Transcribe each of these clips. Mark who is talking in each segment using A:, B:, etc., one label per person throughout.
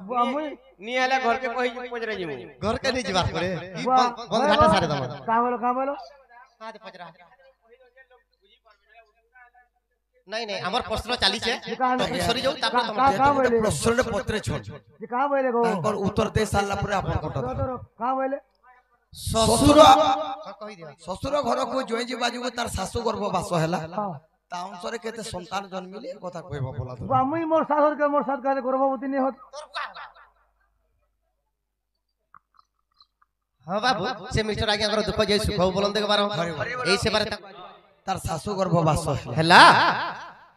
A: नी आले घर के कहि पजरे जिमु
B: घर के नहीं जीवात करे ई बंद घाटा सारे दम
C: का बोलो
B: हां दे पजरा नहीं नहीं हमर प्रश्न चाली छे तो सरी जाऊ तापर तुम प्रश्न पत्रे छोड़
C: जे का बोले गो
B: और उत्तर दे साला पर अपन कोटा
C: का बोले
B: ससुर कहि दिया ससुर घर को जोई जी बाजू को तार सासु गर्भवास हैला ताउन सरे केते संतान जन्मिले कथा कहबो बोला तो
C: मुई मोर सासुर के मोर साथ का गर्भवती नहीं होत
B: हां बाबू से मिस्टर आगे अगर दुख जे सुख बोलन दे बारो एई से बारे तार सासु गर्भवास हैला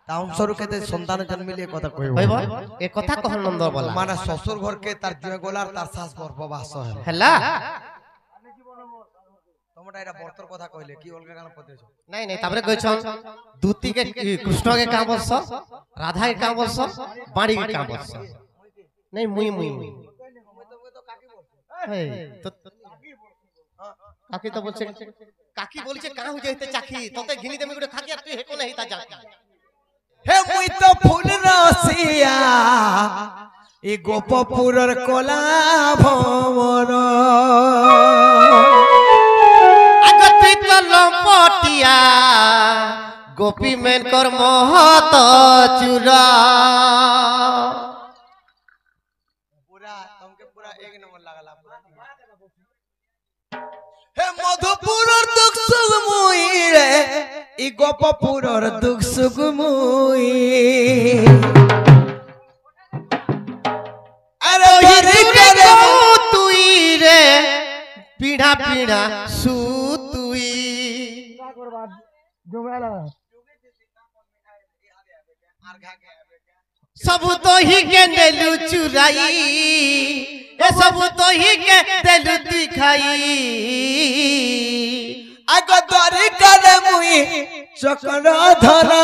B: ताउन सरे केते संतान जन्मिले कथा कहबो ए कथा कहन नंद बोला माने ससुर घर के तार जुए गोलार तार सास गर्भवास हैला तमटा एटा बर्तर कथा कहले की अलगा गाना पते छ नहीं नहीं ताबरे कहछन दूती के कृष्ण के काम वर्ष राधा के काम वर्ष बाणी के काम वर्ष नहीं मुई तो काकी तो बोलछे काकी बोलछे का हो जइते चाखी तते घिनी देमे गुटे खाकी तू हे को नहीं ता जाकी हे मुई तो फूल रसिया ए गोपपुरर कोला भवर लंपटिया गोपी मेन कर महत चूरा पूरा तुमके पूरा एक नंबर लागला पूरा हे मधुपुरर दुख सुख मुई रे ई गोपपुरर दुख सुख मुई अरे हिरी करे तुई रे पीढ़ा पीढ़ा सुतुई सब तो ही के देलु चुराई ए सब तो ही के देलु दिखाई आगो दरी करे मुई चक्र धरा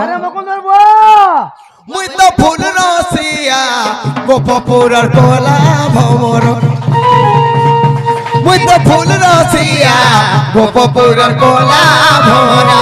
C: अरे मुकुंदर बो
B: मुई तो फूल रसिया गोपपुरर कोला भवर मुई तो फूल रसिया गोपपुरर कोला भवर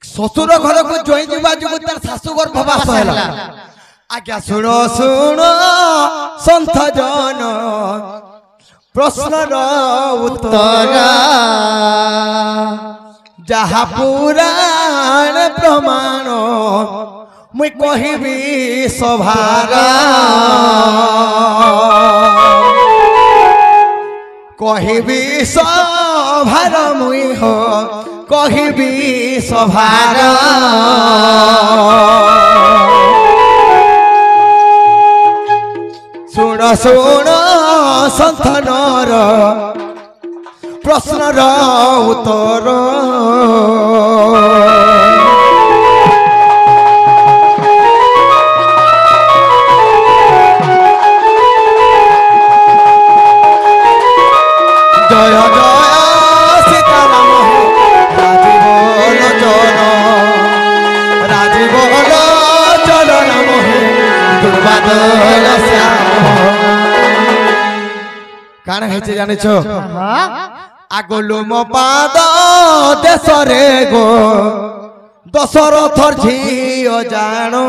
B: ससुर घर को जोई जीवा जो तार सासु गर्भवास हैला आज्ञा सुनो सुनो संत जन प्रश्नर उत्तर जहा पुराण प्रमाण मुई कहिबी सभार कहिबी सभार मुई हो कहिबी सभार सुन सुन संतनर प्रश्नर उत्तर जय जय सीताराम राजीव चल राम दुर्बादल श्याम কাণ হয়েছে জানিছ আগলু মো পাদ দেশরে গো দশরথর ঝিও জানো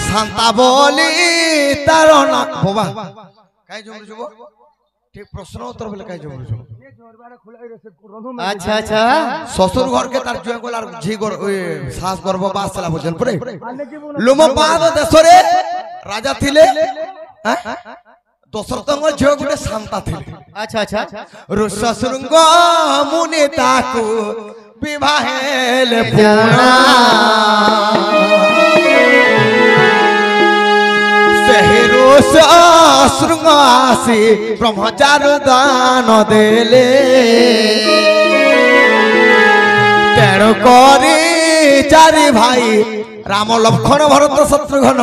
B: শান্তা বলি তার না বাবা কাই জমরুছ ঠিক প্রশ্ন উত্তর বলে কাই জমরুছ
D: আচ্ছা আচ্ছা
B: শ্বশুর ঘরকে তার জয় গল আর ঝি গর ওই শ্বাস গর্ভ বাসলা বুঝল পরে লোমপাদ দেশরে রাজা থিলে দশরথঙ্গ ঝিও গুটে শান্তা থিলে
D: আচ্ছা আচ্ছা
B: শ্বশুরঙ্গ মুনি তাকু বিবাহেলে পুরা সেহেরু শ্বশুরঙ্গ আসি ব্রহ্মচার দান দেলে তেরো করি চারি ভাই রাম লক্ষণ ভরত শত্রুঘ্ন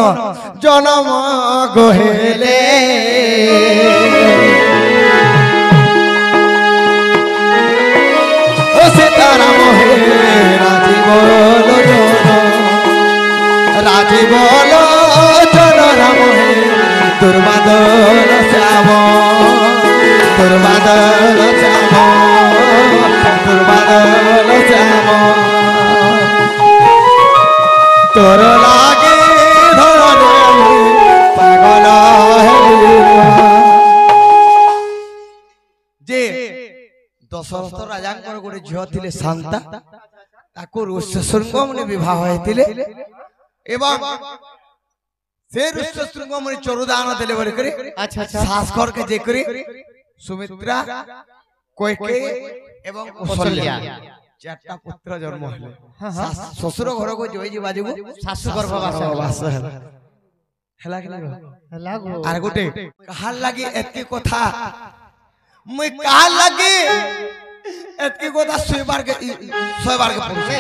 B: জনম গহেলে ও সীতারাম হে রাজি বলো রাজি বলো জন রাম হে দুর্বাদল শ্যাম দুর্বাদল শ্যাম দুর্বাদল শ্যাম তোর লাগে ধরে পাগল যে দশরথ রাজাঙ্কর গোটে ঝিও থিলে শান্তা তাକୁ ଋଷ୍ୟଶୃଙ୍ଗ ମୁନି ବିବାହ ହେଇଥିଲେ ଏବଂ ସେ ଋଷ୍ୟଶୃଙ୍ଗ ମୁନି ଚରୁଦାନ ଦେଲେ ବୋଲି କରି
D: আচ্ছা আচ্ছা
B: ଶାସକର କେ ଯେକରି ସୁମିତ୍ରା କୈକେୟୀ ଏବଂ କୌଶଲ୍ୟା চারটা পুত্র জন্ম হলে শ্বশুর ঘরକୁ জয় ଯିବା ଯୋଗୁ
D: শাশু গর্ভবাস
B: বাস ହେଲା କି ନାହିଁ
D: লাগো
B: আর গোটে কাহার লাগি এতকি কথা মুই কাহার লাগি এতকি কথা শুইবার কে পড়ুছে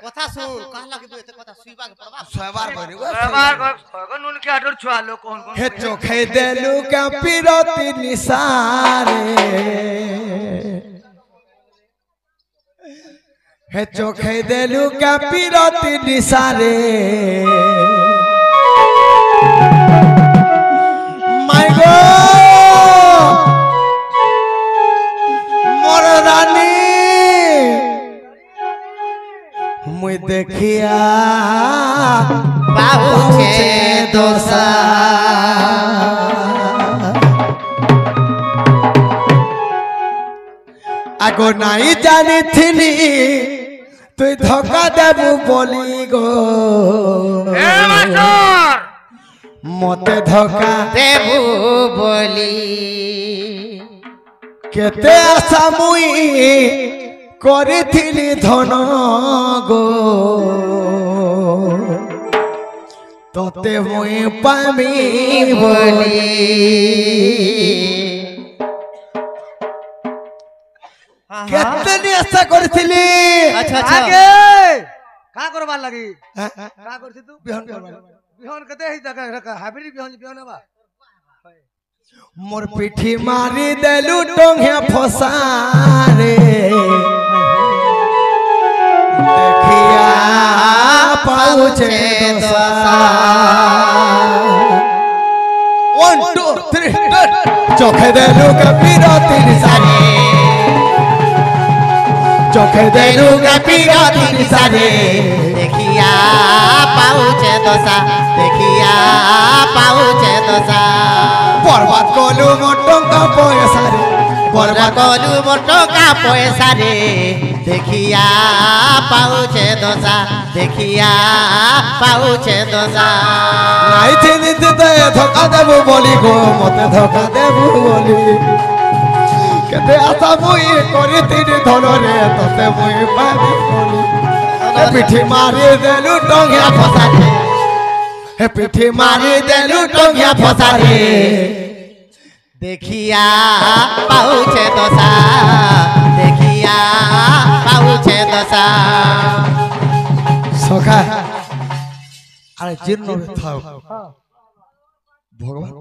D: কথা শুন কাহ লাগি তো এতে কথা শুইবা কে পড়বা
B: শুইবার পড়িব
A: নুন কে আটর ছুয়া লোক কোন কোন
B: হে চোখে দেলু কা পিরতি নিসারে হে চোখে দেলু কা পিরতি নিসারে মাই গো মোর রানী মুই দেখিয়া
D: পাউছে দোসা
B: আগো নাই জানিথিলি তুই ধোকা দেবু বলি গো মতে ধোকা
D: দেবু বলি
B: কেতে আশা মুই করিথিলি ধন গো তোতে মুই পামি বলি কেতে আশা করিথিলি
D: আচ্ছা আচ্ছা
C: আগে কা করবার লাগি কা করছি তু
B: বিহন করবার
C: বিহন কতে হেই জায়গা হাইব্রিড বিহন বিহন বা
B: মোর পিঠি মারি দেলু টঙ্গিয়া ফসারে দেখিয়া পাউছে দোসা 1 2 3 চোখে দেলু কপিরতি নিসারে চোখে দেলু কপিরতি নিসারে
D: দেখিয়া পাউছে দোসা দেখিয়া পাউছে দোসা
B: বরবাদ কলু মোর টঙ্কা পয়সারে
D: বরবাদ কলু মোর টঙ্কা পয়সারে দেখিয়া পাউছে দোসা দেখিয়া পাউছে দোসা
B: নাই চিনি দিতে ধোকা দেবু বলি গো মতে ধোকা দেবু বলি কেতে আশা মুই করি তিনি ধনরে তোতে মুই পাবি বলি পিঠি মারি দেলু টঙ্গিয়া ফসারে হে পিঠি মারি দেলু টঙ্গিয়া ফসারে
D: দেখিয়া পাউছে দোসা দেখিয়া পাউছে দোসা
B: সখা আরে জীর্ণ থাও ভগবান